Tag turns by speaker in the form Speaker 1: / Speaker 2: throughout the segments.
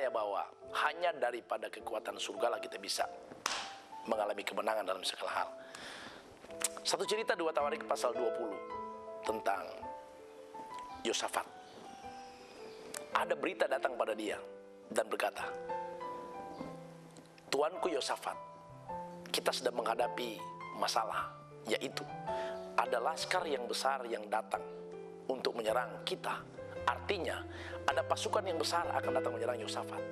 Speaker 1: percaya bahwa hanya daripada kekuatan surga lah kita bisa mengalami kemenangan dalam segala hal. Satu cerita 2 Tawarik pasal 20 tentang Yosafat. Ada berita datang pada dia dan berkata, "Tuanku Yosafat, kita sedang menghadapi masalah, yaitu ada laskar yang besar yang datang untuk menyerang kita." Artinya ada pasukan yang besar akan datang menyerang Yosafat.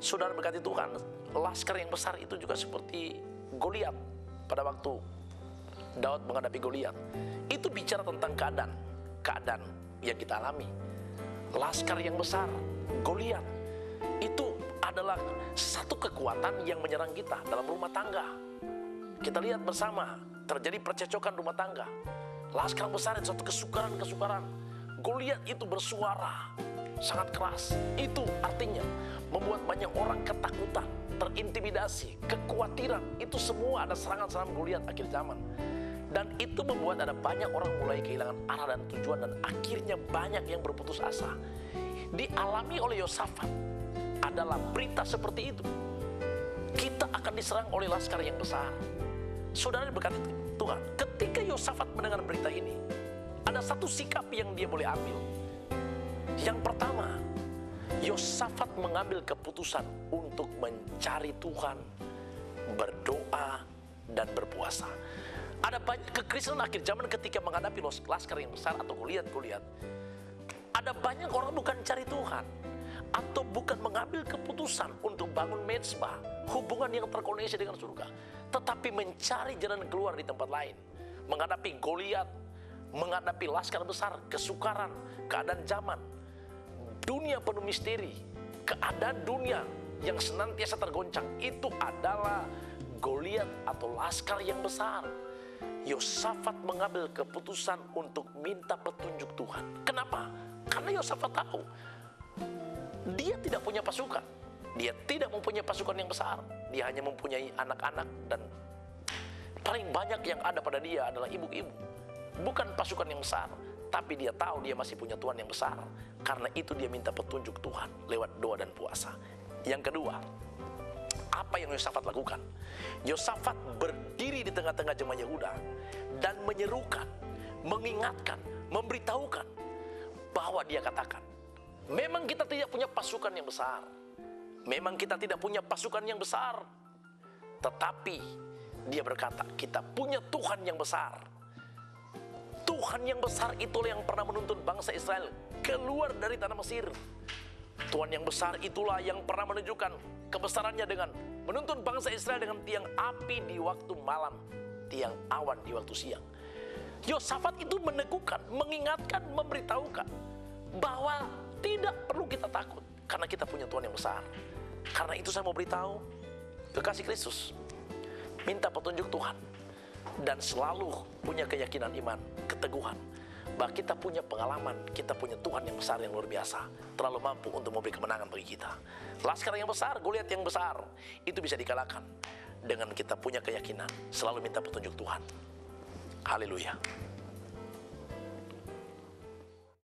Speaker 1: Saudara berkati Tuhan, laskar yang besar itu juga seperti Goliat pada waktu Daud menghadapi Goliat. Itu bicara tentang keadaan yang kita alami. Laskar yang besar, Goliat, itu adalah satu kekuatan yang menyerang kita dalam rumah tangga. Kita lihat bersama, terjadi percecokan rumah tangga. Laskar besar itu satu kesukaran. Goliat itu bersuara sangat keras. Itu artinya membuat banyak orang ketakutan, terintimidasi, kekhawatiran. Itu semua ada serangan-serangan Goliat akhir zaman. Dan itu membuat ada banyak orang mulai kehilangan arah dan tujuan, dan akhirnya banyak yang berputus asa. Dialami oleh Yosafat adalah berita seperti itu. Kita akan diserang oleh laskar yang besar. Saudara berkati Tuhan, ketika Yosafat mendengar berita ini, ada satu sikap yang dia boleh ambil. Yang pertama, Yosafat mengambil keputusan untuk mencari Tuhan, berdoa, dan berpuasa. Ada banyak kekristenan akhir zaman ketika menghadapi laskar yang besar atau Goliat. Ada banyak orang bukan cari Tuhan, atau bukan mengambil keputusan untuk bangun mezbah, hubungan yang terkoneksi dengan surga, tetapi mencari jalan keluar di tempat lain. Menghadapi Goliat, menghadapi laskar besar, kesukaran, keadaan zaman, dunia penuh misteri, keadaan dunia yang senantiasa tergoncang. Itu adalah Goliat atau laskar yang besar. Yosafat mengambil keputusan untuk minta petunjuk Tuhan. Kenapa? Karena Yosafat tahu dia tidak punya pasukan. Dia tidak mempunyai pasukan yang besar. Dia hanya mempunyai anak-anak, dan paling banyak yang ada pada dia adalah ibu-ibu. Bukan pasukan yang besar, tapi dia tahu dia masih punya Tuhan yang besar. Karena itu dia minta petunjuk Tuhan lewat doa dan puasa. Yang kedua, apa yang Yosafat lakukan? Yosafat berdiri di tengah-tengah jemaah Yehuda dan menyerukan, mengingatkan, memberitahukan bahwa dia katakan, memang kita tidak punya pasukan yang besar. Memang kita tidak punya pasukan yang besar. Tetapi dia berkata, kita punya Tuhan yang besar. Tuhan yang besar itulah yang pernah menuntun bangsa Israel keluar dari tanah Mesir. Tuhan yang besar itulah yang pernah menunjukkan kebesarannya dengan menuntun bangsa Israel dengan tiang api di waktu malam, tiang awan di waktu siang. Yosafat itu meneguhkan, mengingatkan, memberitahukan bahwa tidak perlu kita takut karena kita punya Tuhan yang besar. Karena itu saya mau beritahu, kekasih Kristus, minta petunjuk Tuhan dan selalu punya keyakinan iman, keteguhan bahwa kita punya pengalaman, kita punya Tuhan yang besar, yang luar biasa, terlalu mampu untuk memberi kemenangan bagi kita. Laskar yang besar, Goliat yang besar, itu bisa dikalahkan dengan kita punya keyakinan, selalu minta petunjuk Tuhan. Haleluya.